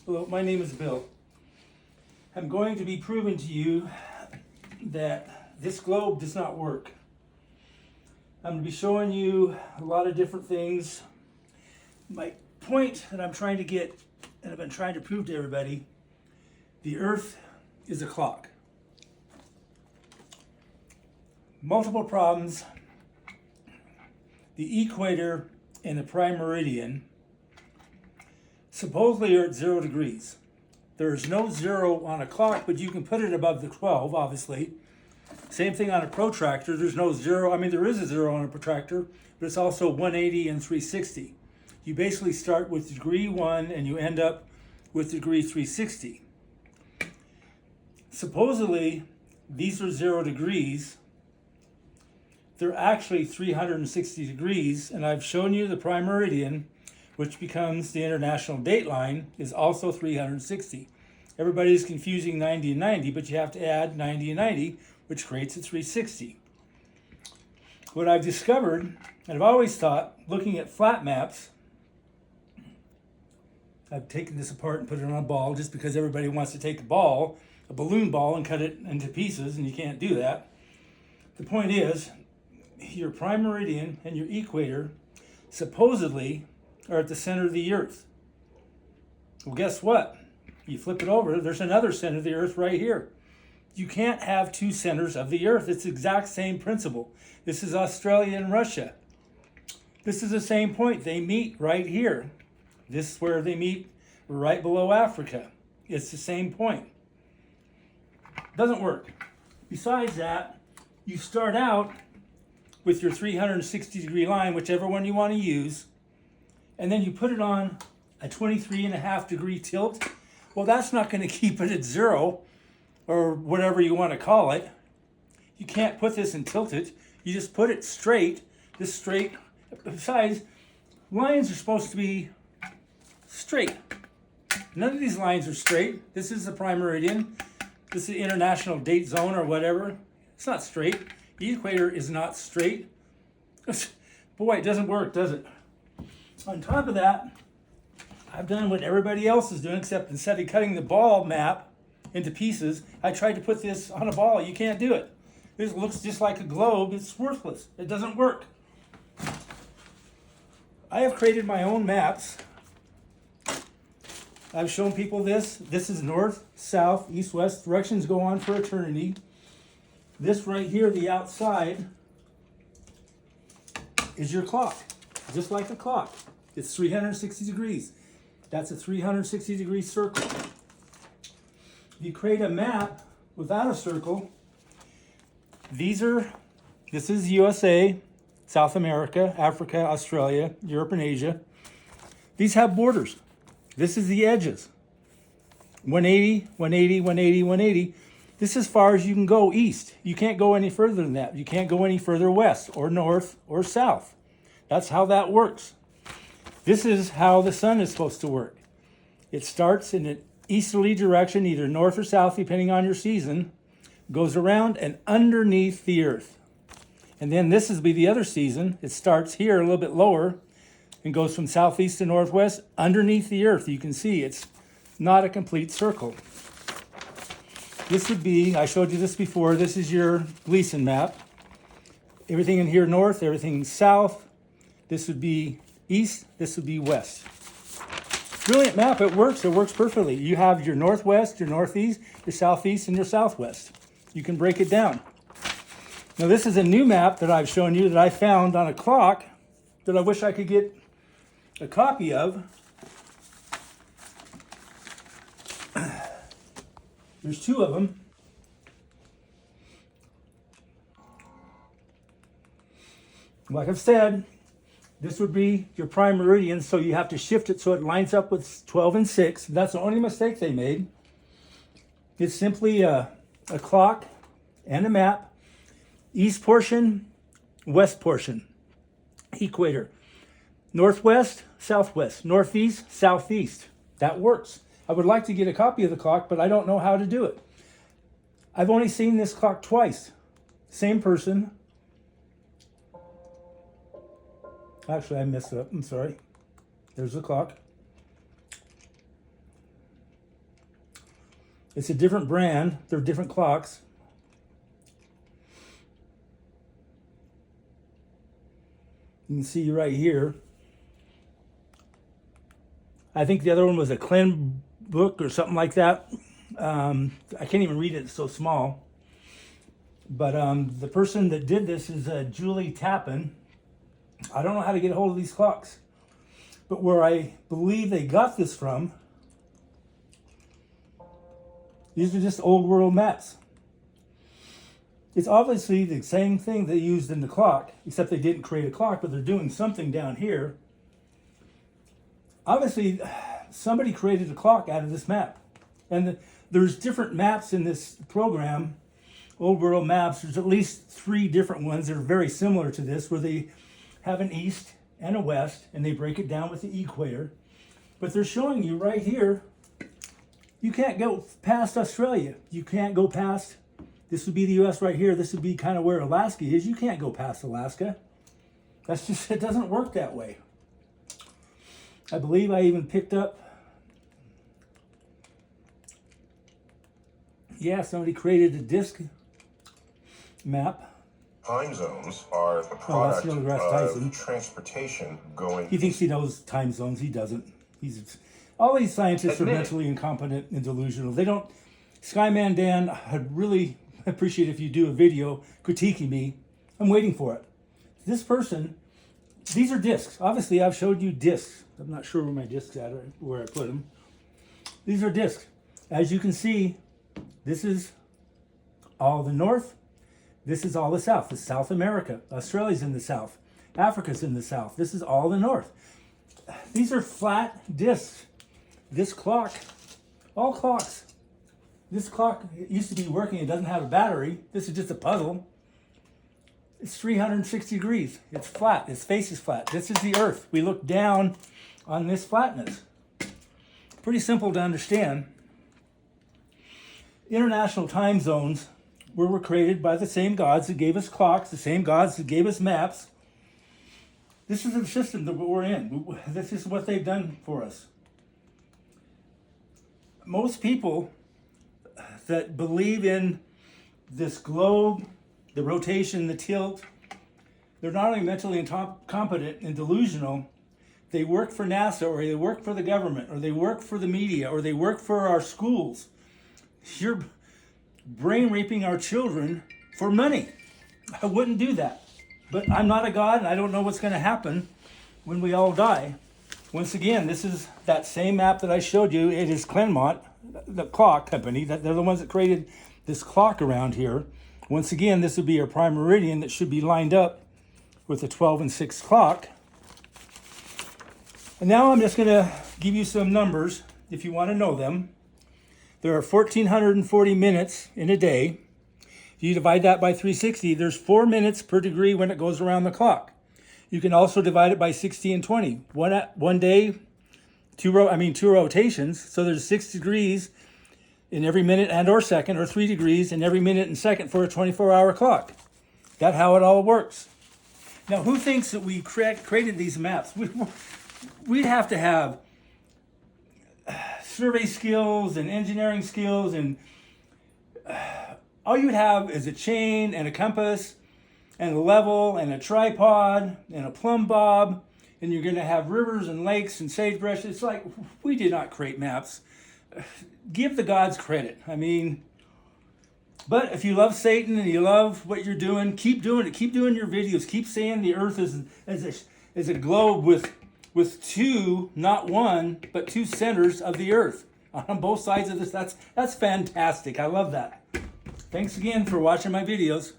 Hello, my name is Bill. I'm going to be proving to you that this globe does not work. I'm going to be showing you a lot of different things. My point that I'm trying to get, and I've been trying to prove to everybody, the Earth is a clock. Multiple problems. The equator and the prime meridian supposedly are at 0 degrees. There's no 0 on a clock, but you can put it above the 12, obviously. Same thing on a protractor. There's no 0. I mean, there is a 0 on a protractor, but it's also 180 and 360. You basically start with degree 1 and you end up with degree 360. Supposedly, these are 0 degrees. They're actually 360 degrees, and I've shown you the prime meridian, which becomes the international date line, is also 360. Everybody's confusing 90 and 90, but you have to add 90 and 90, which creates a 360. What I've discovered, and I've always thought, looking at flat maps, I've taken this apart and put it on a ball just because everybody wants to take a ball, a balloon ball, and cut it into pieces, and you can't do that. The point is, your prime meridian and your equator supposedly are at the center of the Earth. Well, guess what? You flip it over, there's another center of the Earth right here. You can't have two centers of the Earth. It's the exact same principle. This is Australia and Russia. This is the same point. They meet right here. This is where they meet right below Africa. It's the same point. Doesn't work. Besides that, you start out with your 360 degree line, whichever one you want to use, and then you put it on a 23.5 degree tilt. Well, that's not going to keep it at 0, or whatever you want to call it. You can't put this and tilt it. You just put it straight, this straight. Besides, lines are supposed to be straight. None of these lines are straight. This is the prime meridian. This is the international date zone or whatever. It's not straight. The equator is not straight. Boy, it doesn't work, does it? On top of that, I've done what everybody else is doing, except instead of cutting the ball map into pieces, I tried to put this on a ball. You can't do it. This looks just like a globe. It's worthless. It doesn't work. I have created my own maps. I've shown people this. This is north, south, east, west. Directions go on for eternity. This right here, the outside, is your clock, just like a clock. It's 360 degrees. That's a 360 degree circle. If you create a map without a circle, this is USA, South America, Africa, Australia, Europe, and Asia. These have borders. This is the edges. 180, 180, 180, 180. This is as far as you can go east. You can't go any further than that. You can't go any further west or north or south. That's how that works. This is how the sun is supposed to work. It starts in an easterly direction, either north or south, depending on your season, goes around and underneath the earth. And then this is be the other season. It starts here a little bit lower and goes from southeast to northwest underneath the earth. You can see it's not a complete circle. This would be, I showed you this before, this is your Gleason map. Everything in here north, everything south. This would be east, this would be west. Brilliant map, it works perfectly. You have your northwest, your northeast, your southeast, and your southwest. You can break it down. Now this is a new map that I've shown you that I found on a clock that I wish I could get a copy of. There's 2 of them. Like I've said, this would be your prime meridian, so you have to shift it so it lines up with 12 and 6. That's the only mistake they made. It's simply a clock and a map. East portion, west portion, equator. Northwest, southwest, northeast, southeast. That works. I would like to get a copy of the clock, but I don't know how to do it. I've only seen this clock twice. Same person. Actually, I messed it up. I'm sorry. There's the clock. It's a different brand. They're different clocks. You can see right here. I think the other one was a Clem book or something like that. I can't even read it, it's so small. But the person that did this is Julie Tappan. I don't know how to get a hold of these clocks. But where I believe they got this from, these are just old world maps. It's obviously the same thing they used in the clock, except they didn't create a clock, but they're doing something down here. Obviously, somebody created a clock out of this map. And there's different maps in this program, old world maps. There's at least 3 different ones that are very similar to this, where they have an east and a west, and they break it down with the equator. But they're showing you right here, you can't go past Australia. You can't go past, this would be the US right here. This would be kind of where Alaska is. You can't go past Alaska. That's just, it doesn't work that way. I believe I even picked up, yeah, somebody created a disc map. Time zones are the product of transportation going. He thinks he knows time zones. He doesn't. All these scientists are mentally incompetent and delusional. They don't. Skyman Dan, I'd really appreciate if you do a video critiquing me. I'm waiting for it. This person, these are discs. Obviously, I've showed you discs. I'm not sure where my discs are, or where I put them. These are discs. As you can see, this is all the north. This is all the south. This is South America. Australia's in the south. Africa's in the south. This is all the north. These are flat discs. This clock, all clocks. This clock, it used to be working. It doesn't have a battery. This is just a puzzle. It's 360 degrees. It's flat. Its face is flat. This is the Earth. We look down on this flatness. Pretty simple to understand. International time zones were created by the same gods that gave us clocks, the same gods that gave us maps. This is the system that we're in. This is what they've done for us. Most people that believe in this globe, the rotation, the tilt, they're not only mentally incompetent and delusional, they work for NASA, or they work for the government, or they work for the media, or they work for our schools. You're brain raping our children for money. I wouldn't do that. But I'm not a god, and I don't know what's going to happen when we all die. Once again, this is that same map that I showed you. It is Claremont, the clock company. They're the ones that created this clock around here. Once again, this would be our prime meridian that should be lined up with the 12 and 6 clock. And now I'm just going to give you some numbers if you want to know them. There are 1,440 minutes in a day. If you divide that by 360, there's 4 minutes per degree when it goes around the clock. You can also divide it by 60 and 20. One day, two rotations. So there's 6 degrees in every minute and or second, or 3 degrees in every minute and second for a 24-hour clock. That's how it all works. Now, who thinks that we created these maps? We'd have to have survey skills and engineering skills, and all you would have is a chain and a compass and a level and a tripod and a plumb bob, and you're going to have rivers and lakes and sagebrush. It's like, we did not create maps. Give the gods credit. I mean, but if you love Satan and you love what you're doing, keep doing it. Keep doing your videos. Keep saying the earth is a globe with two, not one, but 2 centers of the earth on both sides of this. That's fantastic. I love that. Thanks again for watching my videos.